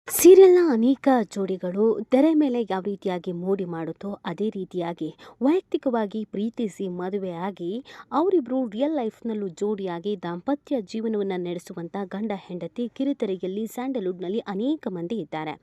ಸೀರಿಯಲ್‌ನ ಅನೇಕ ಜೋಡಿಗಳು ತೆರೆ ಮೇಲೆ ಯಾವ ರೀತಿಯಾಗಿ ಮೋಡಿ ಮಾಡುತ್ತೋ, ಅದೇ ರೀತಿಯಾಗಿ ವೈಯಕ್ತಿಕವಾಗಿ ಪ್ರೀತಿಸಿ ಮದುವೆಯಾಗಿ ಅವರಿಬ್ಬರು ರಿಯಲ್ ಲೈಫ್‌ನಲ್ಲೂ ಜೋಡಿಯಾಗಿ ದಾಂಪತ್ಯ ಜೀವನವನ್ನು ನಡೆಸುವಂಥ ಗಂಡ-ಹೆಂಡತಿ ಕಿರುತೆರೆಯಲ್ಲಿ ಸ್ಯಾಂಡಲ್‌ವುಡ್‌ನಲ್ಲಿ ಅನೇಕ ಮಂದಿ ಇದ್ದಾರೆ.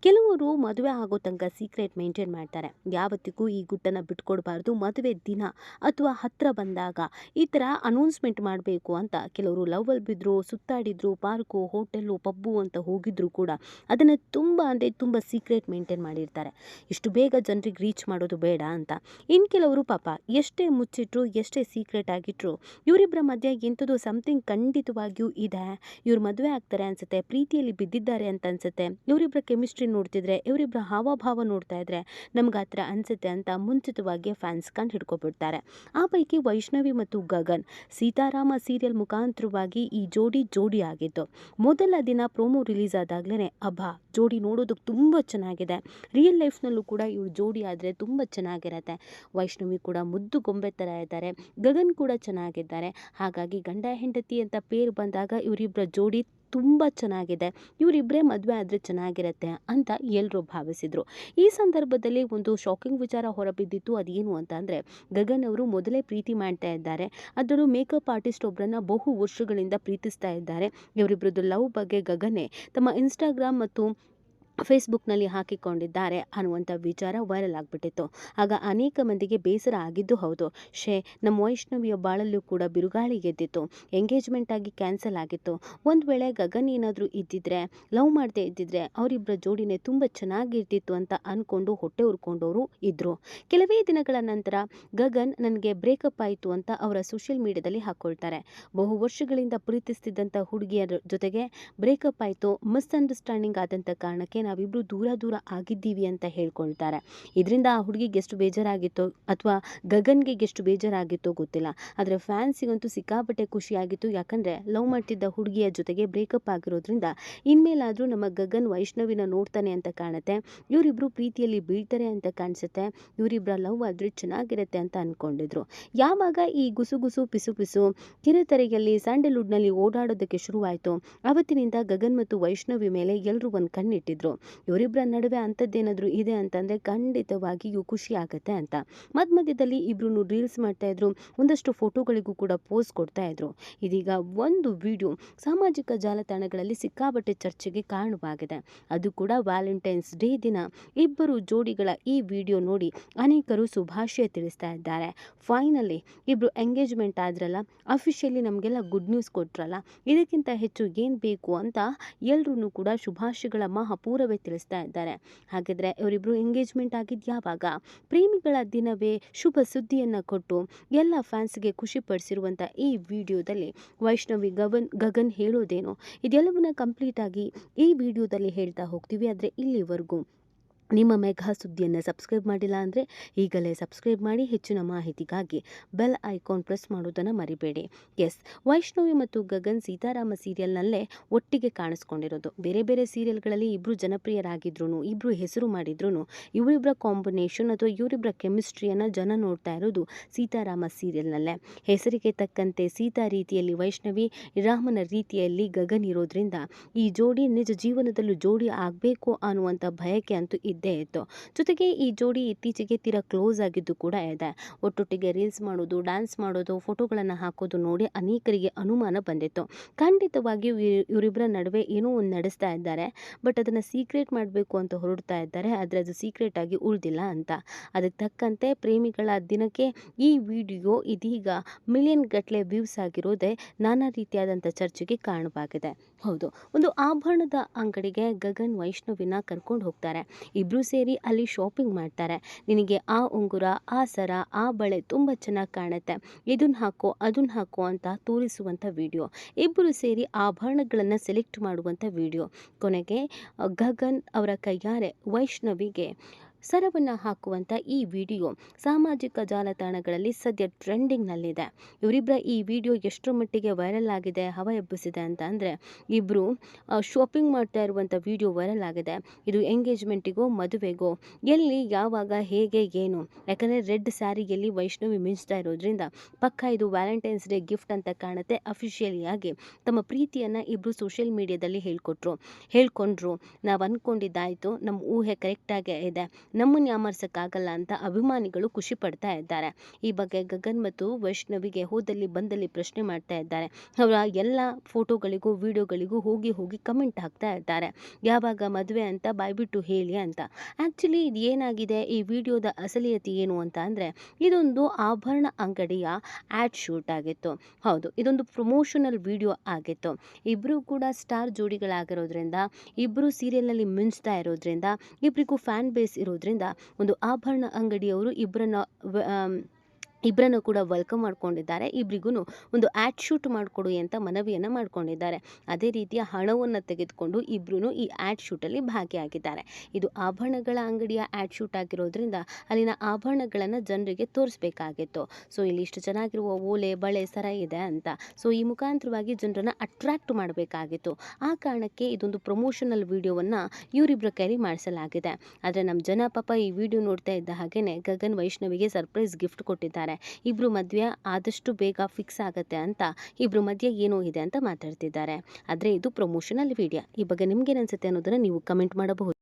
ಕೆಲವರು ಮದುವೆ ಆಗೋ ತನಕ ಸೀಕ್ರೆಟ್ ಮೇಂಟೈನ್ ಮಾಡ್ತಾರೆ. ಯಾವತ್ತಿಗೂ ಈ ಗುಟ್ಟನ್ನು ಬಿಟ್ಕೊಡ್ಬಾರ್ದು. ಮದುವೆ ದಿನ ಅಥವಾ ಹತ್ತಿರ ಬಂದಾಗ ಈ ಥರ ಅನೌನ್ಸ್‌ಮೆಂಟ್ ಮಾಡಬೇಕು ಅಂತ ಕೆಲವರು ಲವ್ವಲ್ಲಿ ಬಿದ್ದರು, ಸುತ್ತಾಡಿದ್ರು, ಪಾರ್ಕು, ಹೋಟೆಲ್ಲು, ಪಬ್ಬು ಅಂತ ಹೋಗಿದ್ರು ಕೂಡ ಅದನ್ನು ತುಂಬ ಅಂದರೆ ತುಂಬ ಸೀಕ್ರೆಟ್ ಮೇಂಟೈನ್ ಮಾಡಿರ್ತಾರೆ. ಇಷ್ಟು ಬೇಗ ಜನರಿಗೆ ರೀಚ್ ಮಾಡೋದು ಬೇಡ ಅಂತ. ಇನ್ನು ಕೆಲವರು ಪಾಪ ಎಷ್ಟೇ ಮುಚ್ಚಿಟ್ರು, ಎಷ್ಟೇ ಸೀಕ್ರೆಟ್ ಆಗಿಟ್ರು ಇವರಿಬ್ಬರ ಮಧ್ಯೆ ಎಂಥದೋ ಸಮಥಿಂಗ್ ಖಂಡಿತವಾಗಿಯೂ ಇದೆ. ಇವ್ರು ಮದುವೆ ಆಗ್ತಾರೆ ಅನ್ಸುತ್ತೆ, ಪ್ರೀತಿಯಲ್ಲಿ ಬಿದ್ದಿದ್ದಾರೆ ಅಂತ ಅನ್ಸುತ್ತೆ, ಇವರಿಬ್ಬರ ಕೆಮಿಸ್ಟ್ರಿ ನೋಡ್ತಿದ್ರೆ, ಇವರಿಬ್ಬರ ಹಾವಭಾವ ನೋಡ್ತಾ ಇದ್ರೆ ನಮ್ಗೆ ಆ ಥರ ಅನ್ಸುತ್ತೆ ಅಂತ ಮುಂಚಿತವಾಗಿ ಫ್ಯಾನ್ಸ್ ಕಂಡು ಹಿಡ್ಕೊಬಿಡ್ತಾರೆ. ಆ ಪೈಕಿ ವೈಷ್ಣವಿ ಮತ್ತು ಗಗನ್ ಸೀತಾರಾಮ ಸೀರಿಯಲ್ ಮುಖಾಂತರವಾಗಿ ಈ ಜೋಡಿ ಆಗಿತ್ತು. ಮೊದಲ ದಿನ ಪ್ರೋಮೋ ರಿಲೀಸ್ ಆದಾಗ್ಲೇ ಅಬ್ಬಾ ಜೋಡಿ ನೋಡೋದಕ್ಕೆ ತುಂಬ ಚೆನ್ನಾಗಿದೆ, ರಿಯಲ್ ಲೈಫ್ನಲ್ಲೂ ಕೂಡ ಇವಳು ಜೋಡಿ ಆದರೆ ತುಂಬ ಚೆನ್ನಾಗಿರತ್ತೆ, ವೈಷ್ಣವಿ ಕೂಡ ಮುದ್ದು ಗೊಂಬೆ ಥರ ಇದ್ದಾರೆ, ಗಗನ್ ಕೂಡ ಚೆನ್ನಾಗಿದ್ದಾರೆ, ಹಾಗಾಗಿ ಗಂಡ ಹೆಂಡತಿ ಅಂತ ಪೇರು ಬಂದಾಗ ಇವರಿಬ್ಬರ ಜೋಡಿ ತುಂಬ ಚೆನ್ನಾಗಿದೆ, ಇವರಿಬ್ಬರೇ ಮದುವೆ ಆದರೆ ಚೆನ್ನಾಗಿರತ್ತೆ ಅಂತ ಎಲ್ಲರೂ ಭಾವಿಸಿದರು. ಈ ಸಂದರ್ಭದಲ್ಲಿ ಒಂದು ಶಾಕಿಂಗ್ ವಿಚಾರ ಹೊರಬಿದ್ದಿತ್ತು. ಅದೇನು ಅಂತ ಅಂದರೆ, ಗಗನ್ ಅವರು ಮೊದಲೇ ಪ್ರೀತಿ ಮಾಡ್ತಾ ಇದ್ದಾರೆ, ಅದರಲ್ಲೂ ಮೇಕಪ್ ಆರ್ಟಿಸ್ಟ್ ಒಬ್ಬರನ್ನ ಬಹು ವರ್ಷಗಳಿಂದ ಪ್ರೀತಿಸ್ತಾ ಇದ್ದಾರೆ. ಇವರಿಬ್ಬರದ್ದು ಲವ್ ಬಗ್ಗೆ ಗಗನೇ ತಮ್ಮ ಇನ್ಸ್ಟಾಗ್ರಾಮ್ ಮತ್ತು ಫೇಸ್ಬುಕ್ನಲ್ಲಿ ಹಾಕಿಕೊಂಡಿದ್ದಾರೆ ಅನ್ನುವಂಥ ವಿಚಾರ ವೈರಲ್ ಆಗಿಬಿಟ್ಟಿತ್ತು. ಆಗ ಅನೇಕ ಮಂದಿಗೆ ಬೇಸರ ಆಗಿದ್ದು ಹೌದು. ನಮ್ಮ ವೈಷ್ಣವಿಯ ಬಾಳಲ್ಲೂ ಕೂಡ ಬಿರುಗಾಳಿ ಗೆದ್ದಿತ್ತು, ಎಂಗೇಜ್ಮೆಂಟ್ ಆಗಿ ಕ್ಯಾನ್ಸಲ್ ಆಗಿತ್ತು. ಒಂದು ವೇಳೆ ಗಗನ್ ಏನಾದರೂ ಇದ್ದಿದ್ರೆ, ಲವ್ ಮಾಡದೇ ಇದ್ದಿದ್ರೆ ಅವರಿಬ್ಬರ ಜೋಡಿನೇ ತುಂಬ ಚೆನ್ನಾಗಿರ್ತಿತ್ತು ಅಂತ ಅಂದ್ಕೊಂಡು ಹೊಟ್ಟೆ ಉರ್ಕೊಂಡವರು ಇದ್ದರು. ಕೆಲವೇ ದಿನಗಳ ನಂತರ ಗಗನ್ ನನಗೆ ಬ್ರೇಕಪ್ ಆಯಿತು ಅಂತ ಅವರ ಸೋಷಿಯಲ್ ಮೀಡಿಯಾದಲ್ಲಿ ಹಾಕ್ಕೊಳ್ತಾರೆ. ಬಹು ವರ್ಷಗಳಿಂದ ಪ್ರೀತಿಸ್ತಿದ್ದಂಥ ಹುಡುಗಿಯರ ಜೊತೆಗೆ ಬ್ರೇಕಪ್ ಆಯಿತು, ಮಿಸ್ಅಂಡರ್ಸ್ಟ್ಯಾಂಡಿಂಗ್ ಆದಂಥ ಕಾರಣಕ್ಕೆ ನಾವಿಬ್ರು ದೂರ ಆಗಿದ್ದೀವಿ ಅಂತ ಹೇಳ್ಕೊಳ್ತಾರೆ. ಇದರಿಂದ ಆ ಹುಡುಗಿಗೆ ಎಷ್ಟು ಬೇಜಾರಾಗಿತ್ತೋ ಅಥವಾ ಗಗನ್ಗೆ ಎಷ್ಟು ಬೇಜಾರಾಗಿತ್ತೋ ಗೊತ್ತಿಲ್ಲ. ಆದರೆ ಫ್ಯಾನ್ಸಿಗಂತೂ ಸಿಕ್ಕಾಪಟ್ಟೆ ಖುಷಿಯಾಗಿತ್ತು. ಯಾಕಂದರೆ ಲವ್ ಮಾಡ್ತಿದ್ದ ಹುಡುಗಿಯ ಜೊತೆಗೆ ಬ್ರೇಕಪ್ ಆಗಿರೋದ್ರಿಂದ ಇನ್ಮೇಲಾದರೂ ನಮ್ಮ ಗಗನ್ ವೈಷ್ಣವಿನ ನೋಡ್ತಾನೆ ಅಂತ ಕಾಣುತ್ತೆ, ಇವರಿಬ್ರು ಪ್ರೀತಿಯಲ್ಲಿ ಬೀಳ್ತಾರೆ ಅಂತ ಕಾಣಿಸುತ್ತೆ, ಇವರಿಬ್ಬರ ಲವ್ ಆದರೆ ಚೆನ್ನಾಗಿರುತ್ತೆ ಅಂತ ಅಂದ್ಕೊಂಡಿದ್ರು. ಯಾವಾಗ ಈ ಗುಸುಗುಸು ಪಿಸು ಕಿರುತೆರೆಯಲ್ಲಿ ಸ್ಯಾಂಡಲ್ವುಡ್ನಲ್ಲಿ ಓಡಾಡೋದಕ್ಕೆ ಶುರುವಾಯಿತು, ಅವತ್ತಿನಿಂದ ಗಗನ್ ಮತ್ತು ವೈಷ್ಣವಿ ಮೇಲೆ ಎಲ್ಲರೂ ಒಂದು ಕಣ್ಣಿಟ್ಟಿದ್ರು. ಇವರಿಬ್ಬರ ನಡುವೆ ಅಂಥದ್ದೇನಾದರೂ ಇದೆ ಅಂತಂದರೆ ಖಂಡಿತವಾಗಿಯೂ ಖುಷಿ ಆಗುತ್ತೆ ಅಂತ. ಮಧ್ಯದಲ್ಲಿ ಇಬ್ರು ರೀಲ್ಸ್ ಮಾಡ್ತಾ ಇದ್ರು, ಒಂದಷ್ಟು ಫೋಟೋಗಳಿಗೂ ಕೂಡ ಪೋಸ್ ಕೊಡ್ತಾ ಇದ್ರು. ಇದೀಗ ಒಂದು ವಿಡಿಯೋ ಸಾಮಾಜಿಕ ಜಾಲತಾಣಗಳಲ್ಲಿ ಸಿಕ್ಕಾಪಟ್ಟೆ ಚರ್ಚೆಗೆ ಕಾರಣವಾಗಿದೆ. ಅದು ಕೂಡ ವ್ಯಾಲೆಂಟೈನ್ಸ್ ಡೇ ದಿನ ಇಬ್ಬರು ಜೋಡಿಗಳ ಈ ವಿಡಿಯೋ ನೋಡಿ ಅನೇಕರು ಶುಭಾಶಯ ತಿಳಿಸ್ತಾ ಇದ್ದಾರೆ. ಫೈನಲಿ ಇಬ್ರು ಎಂಗೇಜ್ಮೆಂಟ್ ಆದ್ರಲ್ಲ, ಅಫಿಷಿಯಲಿ ನಮಗೆಲ್ಲ ಗುಡ್ ನ್ಯೂಸ್ ಕೊಟ್ರಲ್ಲ, ಇದಕ್ಕಿಂತ ಹೆಚ್ಚು ಏನು ಬೇಕು ಅಂತ ಎಲ್ಲರೂ ಕೂಡ ಶುಭಾಶಯಗಳ ಮಹಾಪೂರವೇ ತಿಳಿಸ್ತಾ ಇದ್ದಾರೆ. ಹಾಗಿದ್ರೆ ಇವರಿಬ್ರು ಎಂಗೇಜ್ಮೆಂಟ್ ಆಗಿದ್ದು ಯಾವಾಗ? ಪ್ರೇಮಿಗಳ ದಿನವೇ ಶುಭ ಸುದ್ದಿಯನ್ನು ಕೊಟ್ಟು ಎಲ್ಲ ಫ್ಯಾನ್ಸ್ಗೆ ಖುಷಿ ಪಡಿಸಿರುವಂಥ ಈ ವಿಡಿಯೋದಲ್ಲಿ ವೈಷ್ಣವಿ ಗಗನ್ ಹೇಳೋದೇನು, ಇದೆಲ್ಲವನ್ನ ಕಂಪ್ಲೀಟ್ ಆಗಿ ಈ ವಿಡಿಯೋದಲ್ಲಿ ಹೇಳ್ತಾ ಹೋಗ್ತೀವಿ. ಆದರೆ ಇಲ್ಲಿವರೆಗೂ ನಿಮ್ಮ ಮೆಗಾ ಸುದ್ದಿಯನ್ನು ಸಬ್ಸ್ಕ್ರೈಬ್ ಮಾಡಿಲ್ಲ ಅಂದರೆ ಈಗಲೇ ಸಬ್ಸ್ಕ್ರೈಬ್ ಮಾಡಿ. ಹೆಚ್ಚಿನ ಮಾಹಿತಿಗಾಗಿ ಬೆಲ್ ಐಕಾನ್ ಪ್ರೆಸ್ ಮಾಡೋದನ್ನು ಮರಿಬೇಡಿ. ಎಸ್, ವೈಷ್ಣವಿ ಮತ್ತು ಗಗನ್ ಸೀತಾರಾಮ ಸೀರಿಯಲ್ನಲ್ಲೇ ಒಟ್ಟಿಗೆ ಕಾಣಿಸ್ಕೊಂಡಿರೋದು. ಬೇರೆ ಬೇರೆ ಸೀರಿಯಲ್ಗಳಲ್ಲಿ ಇಬ್ಬರು ಜನಪ್ರಿಯರಾಗಿದ್ರು, ಇಬ್ಬರು ಹೆಸರು ಮಾಡಿದ್ರು, ಇವರಿಬ್ಬರ ಕಾಂಬಿನೇಷನ್ ಅಥವಾ ಇವರಿಬ್ಬರ ಕೆಮಿಸ್ಟ್ರಿಯನ್ನು ಜನ ನೋಡ್ತಾ ಇರೋದು ಸೀತಾರಾಮ ಸೀರಿಯಲ್ನಲ್ಲೇ. ಹೆಸರಿಗೆ ತಕ್ಕಂತೆ ಸೀತಾ ರೀತಿಯಲ್ಲಿ ವೈಷ್ಣವಿ, ರಾಮನ ರೀತಿಯಲ್ಲಿ ಗಗನ್ ಇರೋದ್ರಿಂದ ಈ ಜೋಡಿ ನಿಜ ಜೀವನದಲ್ಲೂ ಜೋಡಿ ಆಗಬೇಕು ಅನ್ನುವಂಥ ಬಯಕೆ ಅಂತೂ ಇದ್ದೇ ಇತ್ತು. ಜೊತೆಗೆ ಈ ಜೋಡಿ ಇತ್ತೀಚೆಗೆ ತೀರಾ ಕ್ಲೋಸ್ ಆಗಿದ್ದು ಕೂಡ ಇದೆ. ಒಟ್ಟೊಟ್ಟಿಗೆ ರೀಲ್ಸ್ ಮಾಡೋದು, ಡ್ಯಾನ್ಸ್ ಮಾಡೋದು, ಫೋಟೋಗಳನ್ನು ಹಾಕೋದು ನೋಡಿ ಅನೇಕರಿಗೆ ಅನುಮಾನ ಬಂದಿತ್ತು. ಖಂಡಿತವಾಗಿಯೂ ಇವರಿಬ್ಬರ ನಡುವೆ ಏನೋ ಒಂದು ನಡೆಸ್ತಾ ಇದ್ದಾರೆ, ಬಟ್ ಅದನ್ನು ಸೀಕ್ರೆಟ್ ಮಾಡಬೇಕು ಅಂತ ಹೊರಡ್ತಾ ಇದ್ದಾರೆ, ಆದರೆ ಅದು ಸೀಕ್ರೆಟ್ ಆಗಿ ಉಳಿದಿಲ್ಲ ಅಂತ. ಅದಕ್ಕೆ ತಕ್ಕಂತೆ ಪ್ರೇಮಿಗಳ ದಿನಕ್ಕೆ ಈ ವಿಡಿಯೋ ಇದೀಗ ಮಿಲಿಯನ್ ಗಟ್ಟಲೆ ವ್ಯೂಸ್ ಆಗಿರೋದೇ ನಾನಾ ರೀತಿಯಾದಂಥ ಚರ್ಚೆಗೆ ಕಾರಣವಾಗಿದೆ. ಹೌದು, ಒಂದು ಆಭರಣದ ಅಂಗಡಿಗೆ ಗಗನ್ ವೈಷ್ಣವಿನ ಕರ್ಕೊಂಡು ಹೋಗ್ತಾರೆ. ಇಬ್ರು ಸೇರಿ ಅಲ್ಲಿ ಶಾಪಿಂಗ್ ಮಾಡ್ತಾರೆ. ನಿನಗೆ ಆ ಉಂಗುರ, ಆ ಸರ, ಆ ಬಳೆ ತುಂಬ ಚೆನ್ನಾಗಿ ಕಾಣುತ್ತೆ, ಇದನ್ನ ಹಾಕೋ ಅದನ್ನ ಹಾಕೋ ಅಂತ ತೋರಿಸುವಂಥ ವಿಡಿಯೋ. ಇಬ್ಬರು ಸೇರಿ ಆಭರಣಗಳನ್ನು ಸೆಲೆಕ್ಟ್ ಮಾಡುವಂಥ ವಿಡಿಯೋ. ಕೊನೆಗೆ ಗಗನ್ ಅವರ ಕೈಯಾರೆ ವೈಷ್ಣವಿಗೆ ಸರವನ್ನು ಹಾಕುವಂಥ ಈ ವಿಡಿಯೋ ಸಾಮಾಜಿಕ ಜಾಲತಾಣಗಳಲ್ಲಿ ಸದ್ಯ ಟ್ರೆಂಡಿಂಗ್ನಲ್ಲಿದೆ. ಇವರಿಬ್ಬರ ಈ ವಿಡಿಯೋ ಎಷ್ಟರ ಮಟ್ಟಿಗೆ ವೈರಲ್ ಆಗಿದೆ, ಹವಾ ಎಬ್ಬಿಸಿದೆ ಅಂತ ಅಂದರೆ, ಇಬ್ಬರು ಶಾಪಿಂಗ್ ಮಾಡ್ತಾ ಇರುವಂಥ ವಿಡಿಯೋ ವೈರಲ್ ಆಗಿದೆ. ಇದು ಎಂಗೇಜ್ಮೆಂಟಿಗೋ ಮದುವೆಗೋ, ಎಲ್ಲಿ ಯಾವಾಗ ಹೇಗೆ ಏನು, ಯಾಕಂದರೆ ರೆಡ್ ಸ್ಯಾರಿಯಲ್ಲಿ ವೈಷ್ಣವಿ ಮಿಂಚ್ತಾ ಇರೋದ್ರಿಂದ ಪಕ್ಕ ಇದು ವ್ಯಾಲೆಂಟೈನ್ಸ್ ಡೇ ಗಿಫ್ಟ್ ಅಂತ ಕಾಣುತ್ತೆ. ಅಫಿಷಿಯಲಿಯಾಗಿ ತಮ್ಮ ಪ್ರೀತಿಯನ್ನು ಇಬ್ಬರು ಸೋಷಿಯಲ್ ಮೀಡಿಯಾದಲ್ಲಿ ಹೇಳ್ಕೊಂಡ್ರು. ನಾವು ಅಂದ್ಕೊಂಡಿದ್ದಾಯಿತು, ನಮ್ಮ ಊಹೆ ಕರೆಕ್ಟಾಗೇ ಇದೆ, ನಮ್ಮನ್ನು ಯಾಮರ್ಸಕ್ಕಾಗಲ್ಲ ಅಂತ ಅಭಿಮಾನಿಗಳು ಖುಷಿ ಪಡ್ತಾ ಇದ್ದಾರೆ. ಈ ಬಗ್ಗೆ ಗಗನ್ ಮತ್ತು ವೈಷ್ಣವಿಗೆ ಹೋದಲ್ಲಿ ಬಂದಲ್ಲಿ ಪ್ರಶ್ನೆ ಮಾಡ್ತಾ ಇದ್ದಾರೆ. ಅವರ ಎಲ್ಲ ಫೋಟೋಗಳಿಗೂ ವಿಡಿಯೋಗಳಿಗೂ ಹೋಗಿ ಕಮೆಂಟ್ ಹಾಕ್ತಾ ಇದ್ದಾರೆ, ಯಾವಾಗ ಮದುವೆ ಅಂತ ಬಾಯ್ಬಿಟ್ಟು ಹೇಳಿ ಅಂತ. ಆ್ಯಕ್ಚುಲಿ ಇದು ಏನಾಗಿದೆ, ಈ ವಿಡಿಯೋದ ಅಸಲಿಯತೆ ಏನು ಅಂತ ಅಂದರೆ, ಇದೊಂದು ಆಭರಣ ಅಂಗಡಿಯ ಆ್ಯಡ್ ಶೂಟ್ ಆಗಿತ್ತು. ಹೌದು, ಇದೊಂದು ಪ್ರಮೋಷನಲ್ ವಿಡಿಯೋ ಆಗಿತ್ತು. ಇಬ್ಬರು ಕೂಡ ಸ್ಟಾರ್ ಜೋಡಿಗಳಾಗಿರೋದ್ರಿಂದ, ಇಬ್ಬರು ಸೀರಿಯಲ್ನಲ್ಲಿ ಮಿಂಚ್ತಾ ಇರೋದ್ರಿಂದ, ಇಬ್ಬರಿಗೂ ಫ್ಯಾನ್ ಬೇಸ್ ಇರೋದ್ರಿಂದ ಒಂದು ಆಭರಣ ಅಂಗಡಿಯವರು ಇಬ್ಬರನ್ನು ಕೂಡ ವೆಲ್ಕಮ್ ಮಾಡ್ಕೊಂಡಿದ್ದಾರೆ. ಇಬ್ಬರಿಗೂ ಒಂದು ಆ್ಯಡ್ ಶೂಟ್ ಮಾಡಿಕೊಡು ಅಂತ ಮನವಿಯನ್ನು ಮಾಡ್ಕೊಂಡಿದ್ದಾರೆ. ಅದೇ ರೀತಿಯ ಹಣವನ್ನು ತೆಗೆದುಕೊಂಡು ಇಬ್ಬರೂ ಈ ಆ್ಯಡ್ ಶೂಟಲ್ಲಿ ಭಾಗಿಯಾಗಿದ್ದಾರೆ. ಇದು ಆಭರಣಗಳ ಅಂಗಡಿಯ ಆ್ಯಡ್ ಶೂಟ್ ಆಗಿರೋದ್ರಿಂದ ಅಲ್ಲಿನ ಆಭರಣಗಳನ್ನು ಜನರಿಗೆ ತೋರಿಸ್ಬೇಕಾಗಿತ್ತು. ಸೊ ಇಲ್ಲಿ ಇಷ್ಟು ಚೆನ್ನಾಗಿರುವ ಓಲೆ ಬಳೆ ಸರ ಇದೆ ಅಂತ, ಸೊ ಈ ಮುಖಾಂತರವಾಗಿ ಜನರನ್ನು ಅಟ್ರಾಕ್ಟ್ ಮಾಡಬೇಕಾಗಿತ್ತು. ಆ ಕಾರಣಕ್ಕೆ ಇದೊಂದು ಪ್ರಮೋಷನಲ್ ವಿಡಿಯೋವನ್ನು ಇವರಿಬ್ಬರ ಕೈಲಿ ಮಾಡಿಸಲಾಗಿದೆ. ಆದರೆ ನಮ್ಮ ಜನ ಪಾಪ ಈ ವಿಡಿಯೋ ನೋಡ್ತಾ ಇದ್ದ ಹಾಗೇನೆ ಗಗನ್ ವೈಷ್ಣವಿಗೆ ಸರ್ಪ್ರೈಸ್ ಗಿಫ್ಟ್ ಕೊಟ್ಟಿದ್ದಾರೆ. ಇಬ್ರು ಮದುವೆ ಆದಷ್ಟು ಬೇಗ ಫಿಕ್ಸ್ ಆಗತ್ತೆ ಅಂತ ಇಬ್ರು ಮಧ್ಯೆ ಏನೋ ಇದೆ ಅಂತ ಮಾತಾಡ್ತಿದ್ದಾರೆ. ಆದರೆ ಇದು ಪ್ರಮೋಷನಲ್ ವಿಡಿಯೋ. ಈ ಬಗ್ಗೆ ನಿಮ್ಗೇನು ಅನ್ಸುತ್ತೆ ಅನ್ನೋದನ್ನ ನೀವು ಕಮೆಂಟ್ ಮಾಡಬಹುದು.